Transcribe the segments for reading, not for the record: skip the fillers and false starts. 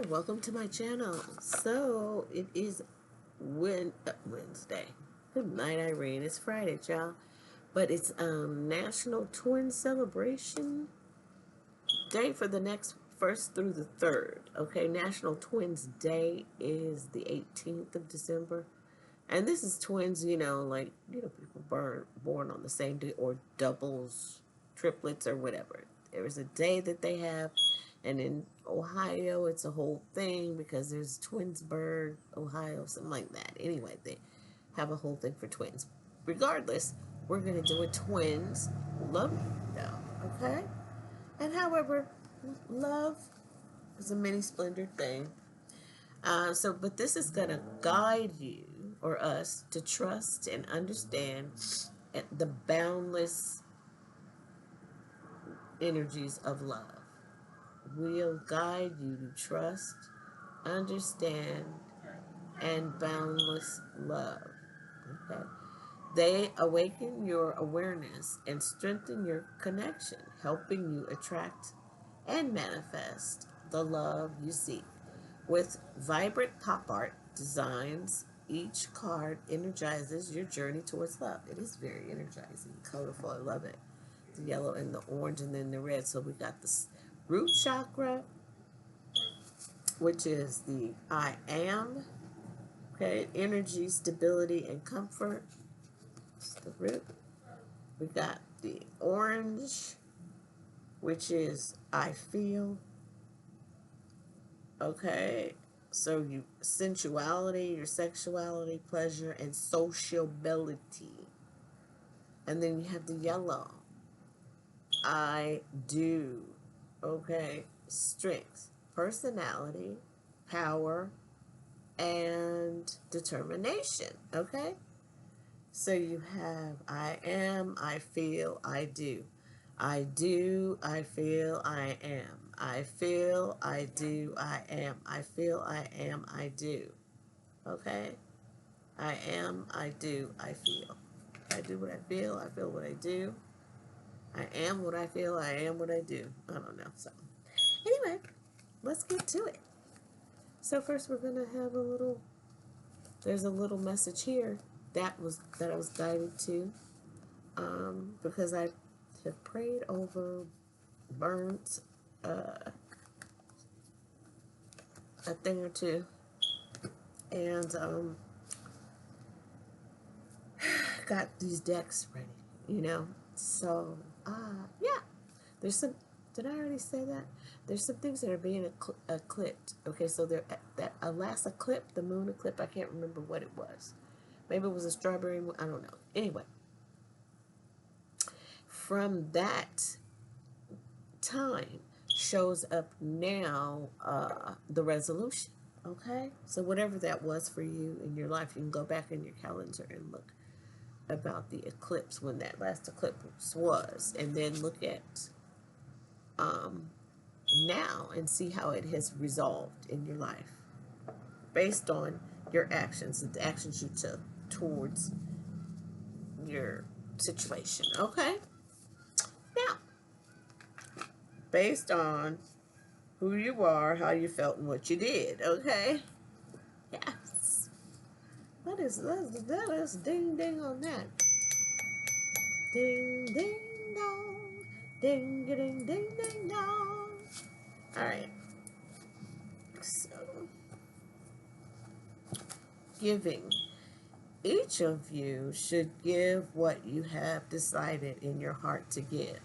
welcome to my channel. So it is Wednesday. Good night, Irene. It's Friday, y'all. But it's National Twin Celebration Day for the next 1st through the 3rd. Okay, National Twins Day is the 18th of December. And this is twins, people born on the same day, or doubles, triplets, or whatever. There is a day that they have, and in Ohio, it's a whole thing because there's Twinsburg, Ohio, something like that. Anyway, they have a whole thing for twins. Regardless, we're going to do a twins love now, okay? And however, love is a mini splendor thing. But this is going to guide you or us to trust and understand the boundless energies of love. We'll guide you to trust, understand, and boundless love. Okay? They awaken your awareness and strengthen your connection, helping you attract and manifest the love you seek. With vibrant pop art designs, each card energizes your journey towards love. It is very energizing, colorful. I love it. The yellow and the orange and then the red. So we got the root chakra, which is the I am. Okay, energy, stability, and comfort. It's the root. We got the orange, which is I feel. Okay, so you sensuality, your sexuality, pleasure, and sociability. And then you have the yellow. I do. Okay, strength, personality, power, and determination. Okay, so you have I am, I feel, I do. I do, I feel, I am. I feel, I do, I am. I feel, I am, I do. Okay? I am, I do, I feel. I do what I feel what I do. I am what I feel, I am what I do. I don't know. So, anyway, let's get to it. So first we're going to have there's a little message here that I was guided to because I have prayed over burnt a thing or two, and got these decks ready, So, yeah, there's some. Did I already say that? There's some things that are being eclipsed. Okay, so that last eclipse, the moon eclipse, I can't remember what it was. Maybe it was a strawberry moon. I don't know. Anyway, from that time shows up now the resolution. Okay, so whatever that was for you in your life, you can go back in your calendar and look about the eclipse, when that last eclipse was, and then look at now and see how it has resolved in your life based on your actions, the actions you took towards your situation. Okay, now based on who you are, how you felt, and what you did. Okay, yes, that is ding ding on that. Ding ding dong, ding ding ding ding dong. All right, so giving. Each of you should give what you have decided in your heart to give,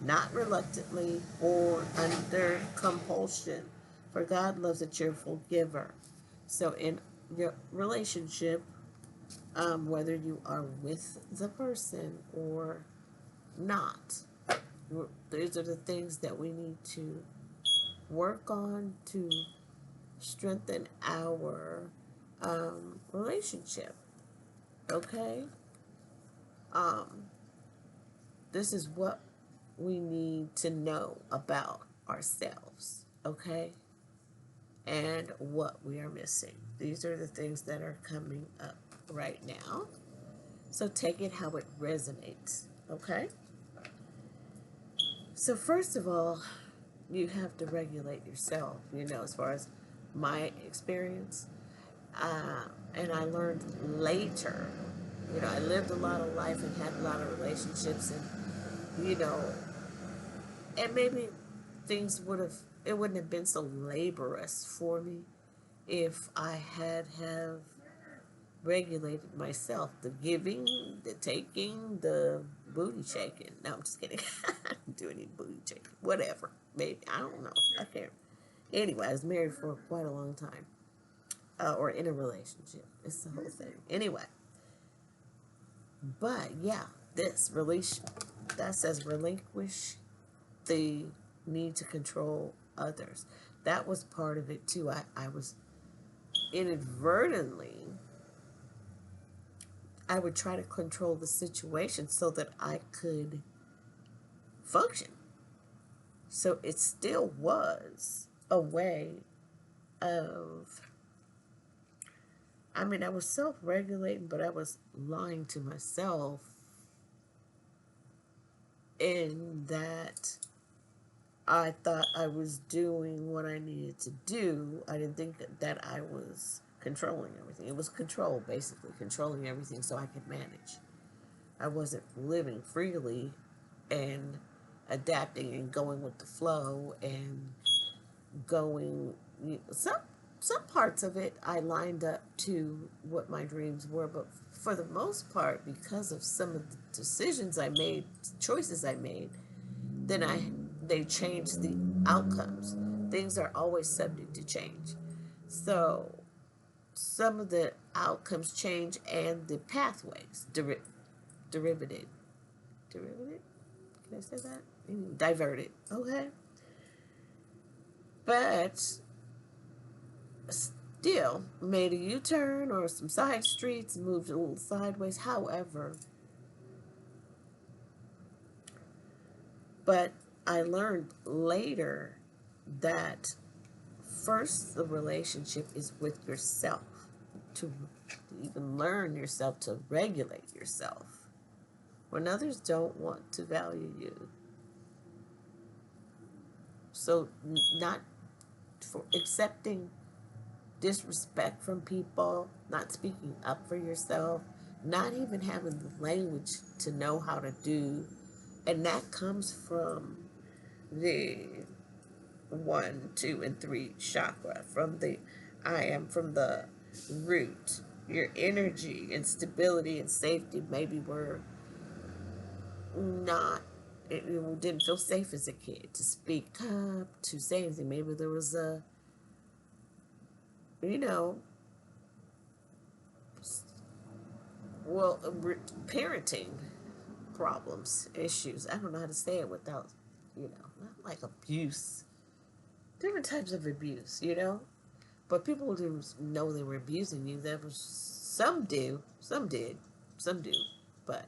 not reluctantly or under compulsion, for God loves a cheerful giver. So in your relationship, whether you are with the person or not, these are the things that we need to work on to strengthen our relationship. Okay? This is what we need to know about ourselves. Okay? And what we are missing. These are the things that are coming up right now. So take it how it resonates. Okay? So first of all, you have to regulate yourself, as far as my experience. And I learned later, I lived a lot of life and had a lot of relationships, and, and maybe things it wouldn't have been so laborious for me if I had regulated myself. The giving, the taking, the booty shaking. No, I'm just kidding. I don't do any booty shaking. Whatever. Maybe. I don't know. I can't. Anyway, I was married for quite a long time. Or in a relationship. It's the whole thing. Anyway. But yeah, this relation that says relinquish the need to control others. That was part of it too. I was inadvertently, I would try to control the situation so that I could function. So it still was a way of, I was self-regulating, but I was lying to myself in that I thought I was doing what I needed to do. I didn't think that I was controlling everything. It was control, basically, controlling everything so I could manage. I wasn't living freely and adapting and going with the flow and going. Some parts of it I lined up to what my dreams were, but for the most part, because of some of the decisions I made, choices I made, then they changed the outcomes. Things are always subject to change. So some of the outcomes change and the pathways derivative. Derivative? Can I say that? Diverted. Okay. But still made a U-turn or some side streets, moved a little sideways. However, but I learned later that first the relationship is with yourself, to even learn yourself to regulate yourself when others don't want to value you. So not for accepting disrespect from people, not speaking up for yourself, not even having the language to know how to do, and that comes from the 1, 2, and 3 chakra, from the I am, from the root. Your energy and stability and safety maybe were not, it didn't feel safe as a kid to speak up, to say anything. Maybe there was you know, well, parenting problems, issues. I don't know how to say it without, not like abuse. Different types of abuse. But people who know they were abusing you, there was some do, some did, some do, but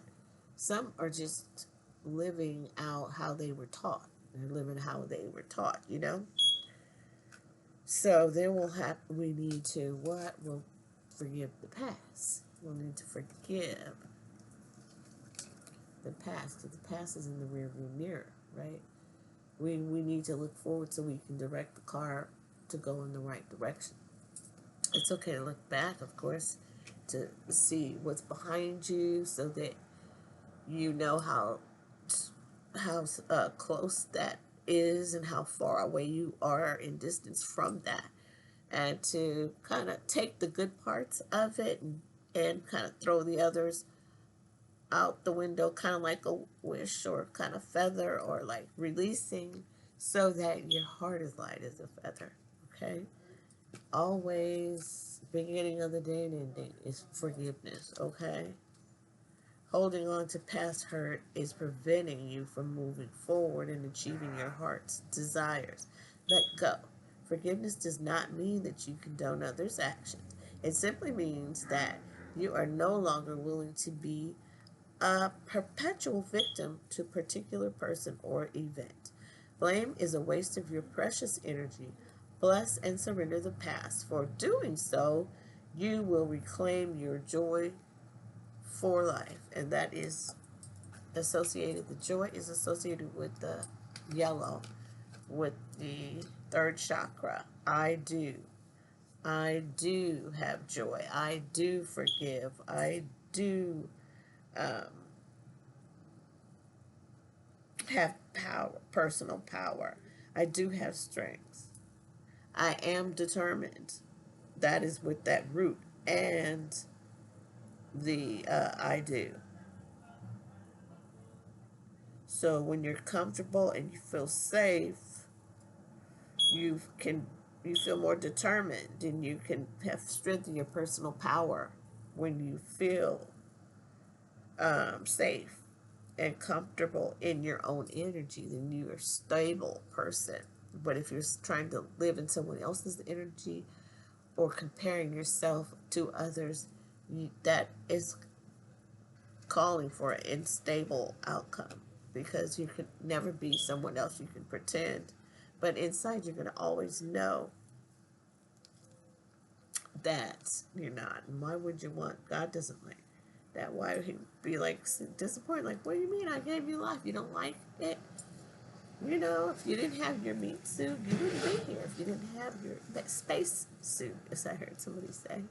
some are just living out how they were taught. They're living how they were taught. So then we need to what? We'll forgive the past. We'll need to forgive the past, because the past is in the rearview mirror, right? We need to look forward so we can direct the car to go in the right direction. It's okay to look back, of course, to see what's behind you so that you know how close that is and how far away you are in distance from that, and to kind of take the good parts of it and kind of throw the others out the window, kind of like a wish or kind of feather, or like releasing, so that your heart is light as a feather. Okay, always beginning of the day and ending is forgiveness. Okay, holding on to past hurt is preventing you from moving forward and achieving your heart's desires. Let go. Forgiveness does not mean that you condone others' actions. It simply means that you are no longer willing to be a perpetual victim to a particular person or event. Blame is a waste of your precious energy. Bless and surrender the past. For doing so, you will reclaim your joy for life. And that is associated, the joy is associated with the yellow, with the third chakra. I do. I do have joy. I do forgive. I do um, have power, personal power. I do have strengths. I am determined. That is with that root and the I do. So when you're comfortable and you feel safe, you can you feel more determined and you can have strength in your personal power when you feel safe and comfortable in your own energy. Then you're a stable person. But if you're trying to live in someone else's energy or comparing yourself to others, that is calling for an unstable outcome, because you can never be someone else. You can pretend, but inside you're going to always know that you're not. And why would you want? God doesn't like that. Why would he be like disappointed? Like, what do you mean? I gave you life. You don't like it? You know, if you didn't have your meat suit, you wouldn't be here. If you didn't have your space suit, as I heard somebody say.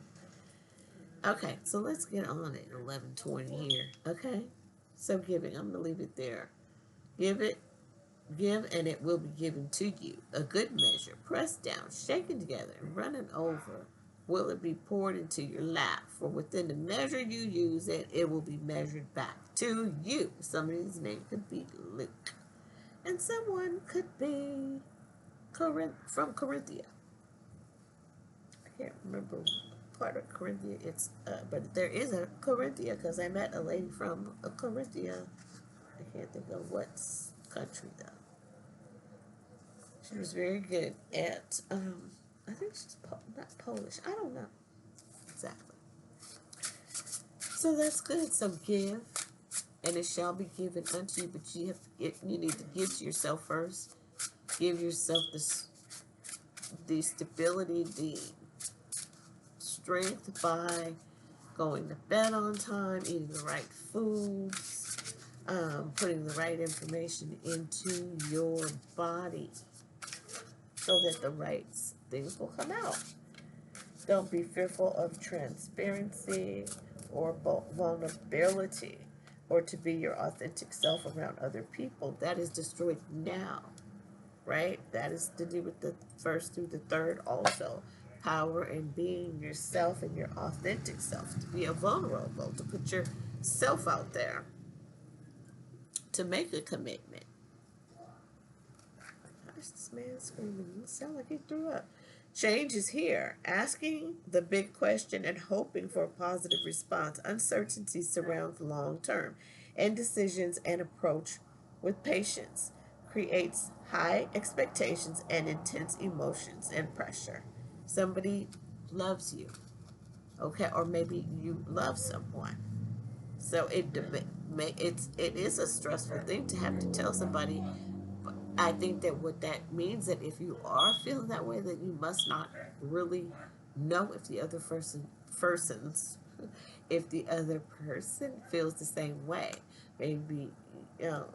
Okay, so let's get on it. 11:20 here. Okay, so giving. I'm gonna leave it there. Give it, give, and it will be given to you. A good measure, pressed down, shaken together, and running over, will it be poured into your lap. For within the measure you use it will be measured back to you. Somebody's name could be Luke, and someone could be from Corinthia. I can't remember part of Corinthia. But there is a Corinthia, because I met a lady from a Corinthia. I can't think of what country though. She was very good at, I think she's not Polish. I don't know exactly. So that's good. So give, and it shall be given unto you. But you need to give to yourself first. Give yourself the stability, the strength by going to bed on time, eating the right foods, putting the right information into your body, so that the right things will come out. Don't be fearful of transparency or vulnerability, or to be your authentic self around other people. That is destroyed now, right? That is to do with the first through the third also. Power in being yourself and your authentic self, to be vulnerable, to put yourself out there, to make a commitment. Gosh, this man screaming. It sounds like he threw up. Change is here. Asking the big question and hoping for a positive response. Uncertainty surrounds long term indecisions, and approach with patience creates high expectations and intense emotions and pressure. Somebody loves you, okay, or maybe you love someone. So it is a stressful thing to have to tell somebody. I think that what that means, that if you are feeling that way, that you must not really know if the other persons if the other person feels the same way. Maybe, um,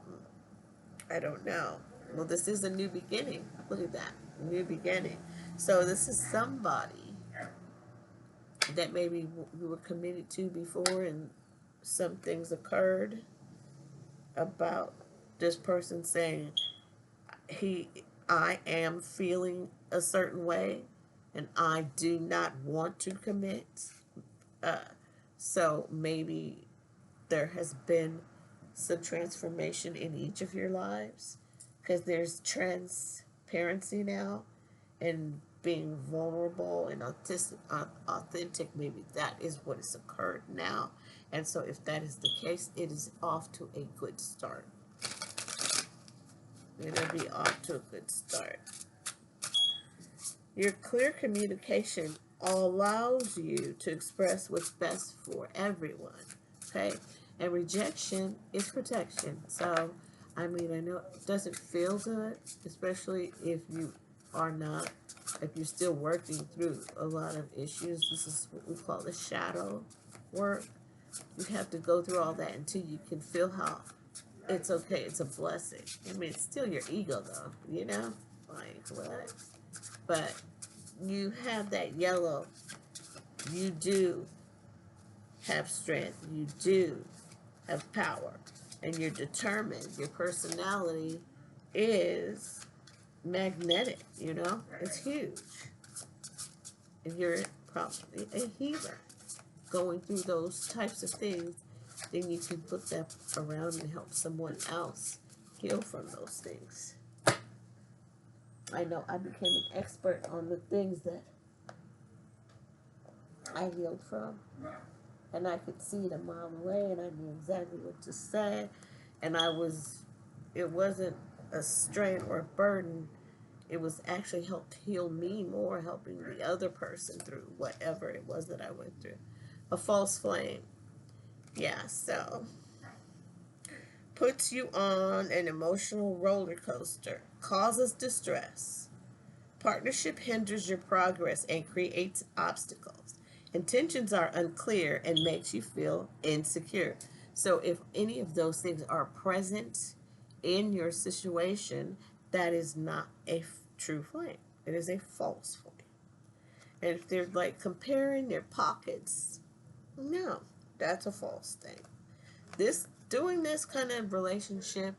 I don't know. Well, this is a new beginning. Look at that, new beginning. So this is somebody that maybe we were committed to before, and some things occurred about this person saying, he I am feeling a certain way and I do not want to commit. Uh, so maybe there has been some transformation in each of your lives, because there's transparency now, and being vulnerable and authentic. Maybe that is what has occurred now. And so if that is the case, it is off to a good start. It'll be off to a good start. Your clear communication allows you to express what's best for everyone. Okay? And rejection is protection. So, I mean, I know it doesn't feel good, especially if you are not, if you're still working through a lot of issues. This is what we call the shadow work. You have to go through all that until you can feel how it's okay. It's a blessing. I mean, it's still your ego, though, you know? Like, what? But you have that yellow, you do have strength, you do have power, and you're determined. Your personality is magnetic, you know, it's huge. And you're probably a healer going through those types of things, then you can put that around and help someone else heal from those things. I know I became an expert on the things that I healed from, and I could see it a mile away, and I knew exactly what to say, and it wasn't a strain or a burden. It was actually helped heal me more, helping the other person through whatever it was that I went through. A false flame. Yeah, so puts you on an emotional roller coaster, causes distress. Partnership hinders your progress and creates obstacles. Intentions are unclear and makes you feel insecure. So if any of those things are present in your situation, that is not a true flame. It is a false flame. And if they're like comparing their pockets, no, that's a false thing. Doing this kind of relationship,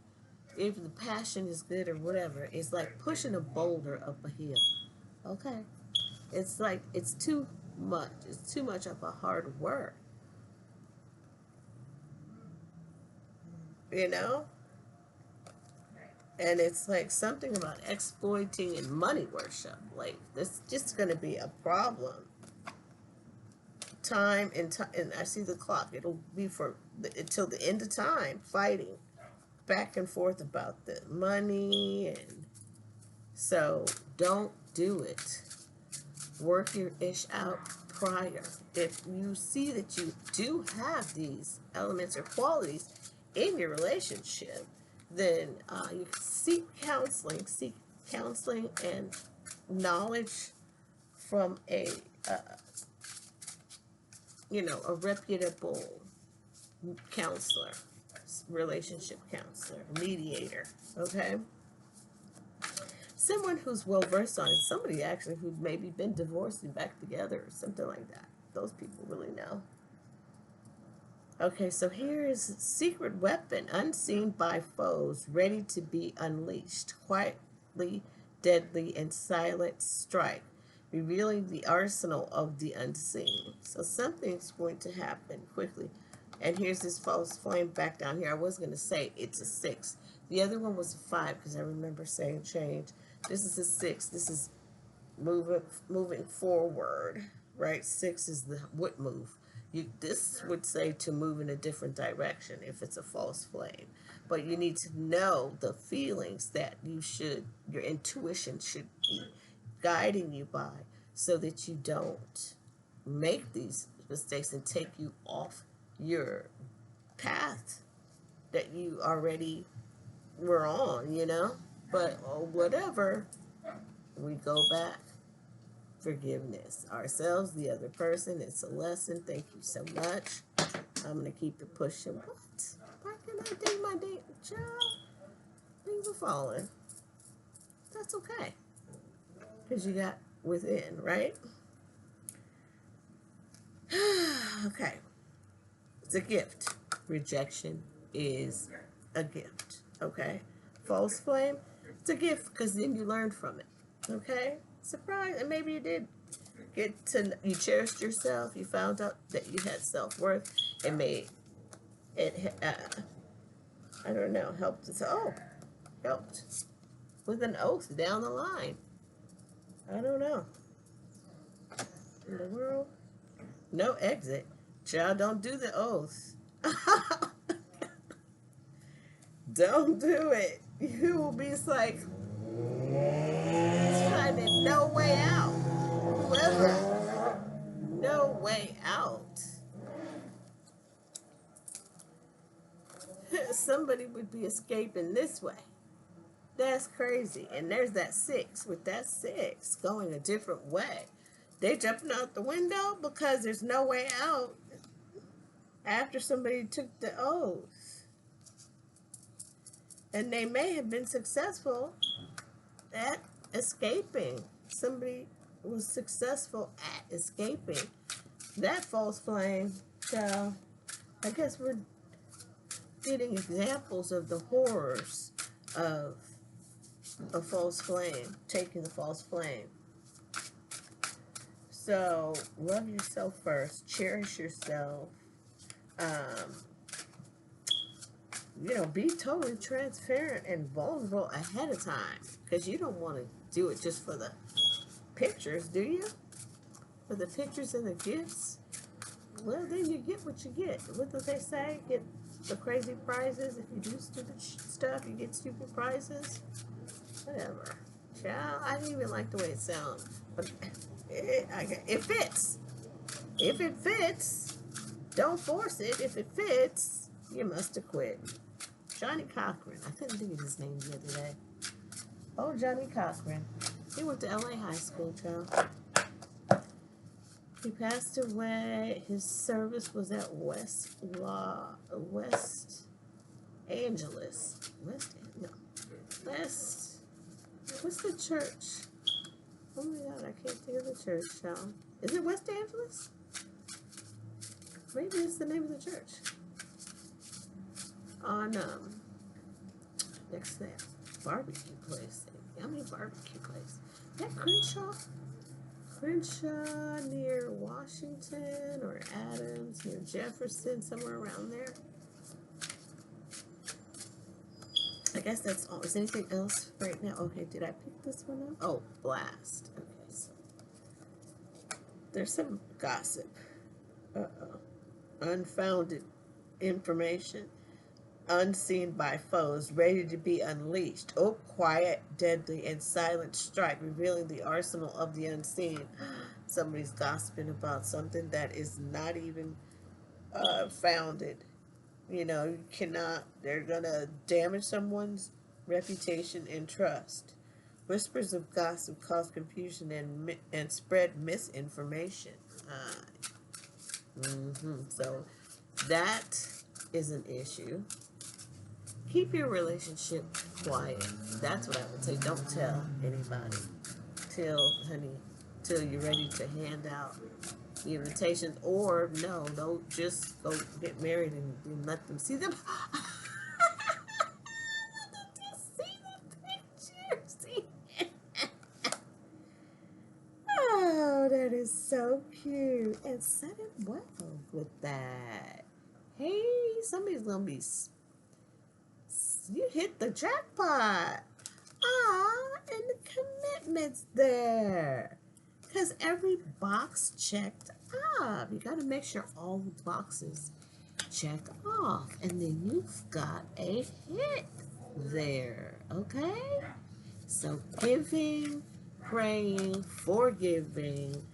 if the passion is good or whatever, it's like pushing a boulder up a hill. Okay? It's like it's too much. It's too much of a hard work. You know? And it's like something about exploiting and money worship. Like, it's just going to be a problem. Time, and I see the clock. It'll be until the end of time, fighting back and forth about the money. And so don't do it. Work your ish out prior. If you see that you do have these elements or qualities in your relationship, then you can seek counseling and knowledge from uh, a reputable counselor, relationship counselor, mediator, okay? Someone who's well versed on it, somebody actually who's maybe been divorced and back together or something like that. Those people really know. Okay, so here is secret weapon, unseen by foes, ready to be unleashed. Quietly, deadly, and silent strike, revealing the arsenal of the unseen. So something's going to happen quickly. And here's this false flame back down here. I was going to say it's a 6. The other one was a 5 because I remember saying change. This is a 6. This is moving forward, right? 6 is the would move. This would say to move in a different direction if it's a false flame. But you need to know the feelings that your intuition should be guiding you by, so that you don't make these mistakes and take you off your path that you already were on, But whatever, we go back. Forgiveness. Ourselves, the other person. It's a lesson. Thank you so much. I'm going to keep it pushing. What? Why can't I do my day job? Things are falling. That's okay. Because you got within, right? Okay. It's a gift. Rejection is a gift. Okay? False flame, it's a gift because then you learned from it. Okay? Surprise. And maybe you did you cherished yourself. You found out that you had self-worth. It made it, I don't know, helped. Helped with an oath down the line. I don't know. In the world, no exit. Child, don't do the oath. Don't do it. You will be like, finding no way out. Whoever, no way out. Somebody would be escaping this way. That's crazy. And there's that 6 with that 6 going a different way. They jumping out the window because there's no way out after somebody took the oath. And they may have been successful at escaping. Somebody was successful at escaping that false flame. So I guess we're getting examples of the horrors of a false flame, taking the false flame. So love yourself first, cherish yourself. Um, be totally transparent and vulnerable ahead of time, because you don't want to do it just for the pictures, do you? For the pictures and the gifts. Well, then you get what you get. What do they say? Get the crazy prizes. If you do stupid stuff, you get stupid prizes. Whatever. Child, I didn't even like the way it sounds. But it fits. If it fits, don't force it. If it fits, you must have quit. Johnny Cochran. I couldn't think of his name the other day. Oh, Johnny Cochran. He went to LA High School, child. He passed away. His service was at West Angeles. What's the church? Oh my God, I can't think of the church, child. Is it West Angeles? Maybe it's the name of the church. On next to that barbecue place. Yummy barbecue place. That Crenshaw near Washington or Adams, near Jefferson, somewhere around there. I guess that's all. Is anything else right now? Okay, did I pick this one up? Oh, blast. Okay, so there's some gossip. Unfounded information. Unseen by foes, ready to be unleashed. Oh, quiet, deadly, and silent strike, revealing the arsenal of the unseen. Somebody's gossiping about something that is not even founded. You cannot, they're going to damage someone's reputation and trust. Whispers of gossip cause confusion and spread misinformation. So that is an issue. Keep your relationship quiet. That's what I would say. Don't tell anybody till you're ready to hand out the invitations. Or no, don't just go get married and let them see them. Let them just see the pictures. Oh, that is so cute. And set it well with that. Hey, somebody's gonna be. You hit the jackpot. And the commitment's there. Because every box checked off. You got to make sure all the boxes check off. And then you've got a hit there. Okay? So giving, praying, forgiving,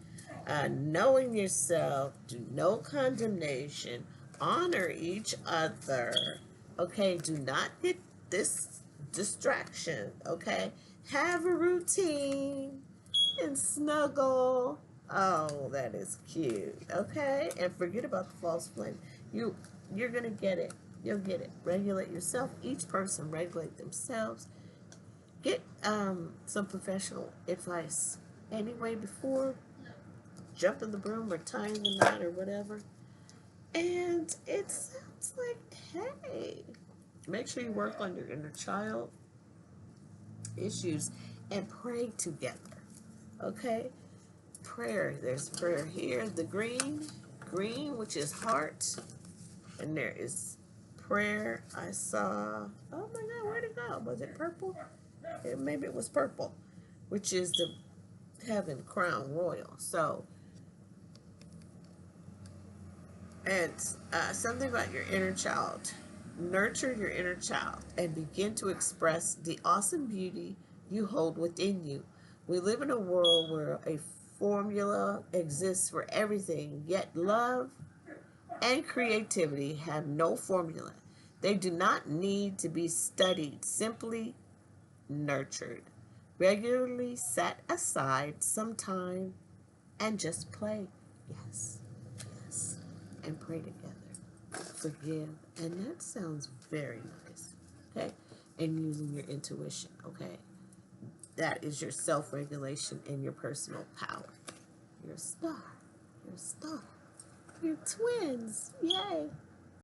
knowing yourself, do no condemnation, honor each other. Okay, do not get this distraction. Okay, have a routine and snuggle. Oh, that is cute. Okay, and forget about the false flame. You're gonna get it. You'll get it. Regulate yourself. Each person regulate themselves. Get some professional advice anyway before jumping the broom or tying the knot or whatever. And it sounds like, hey, make sure you work on your inner child issues and pray together. Okay? Prayer. There's prayer here. The green, which is heart. And there is prayer. I saw, oh my God, where'd it go? Was it purple? Maybe it was purple, which is the heaven crown royal. So, and something about your inner child. Nurture your inner child and begin to express the awesome beauty you hold within you. We live in a world where a formula exists for everything, yet love and creativity have no formula. They do not need to be studied, simply nurtured. Regularly set aside some time and just play. Yes, yes. And pray together. Forgive. And that sounds very nice. Okay? And using your intuition. Okay? That is your self-regulation and your personal power. You're a star. You're a star. You're twins. Yay.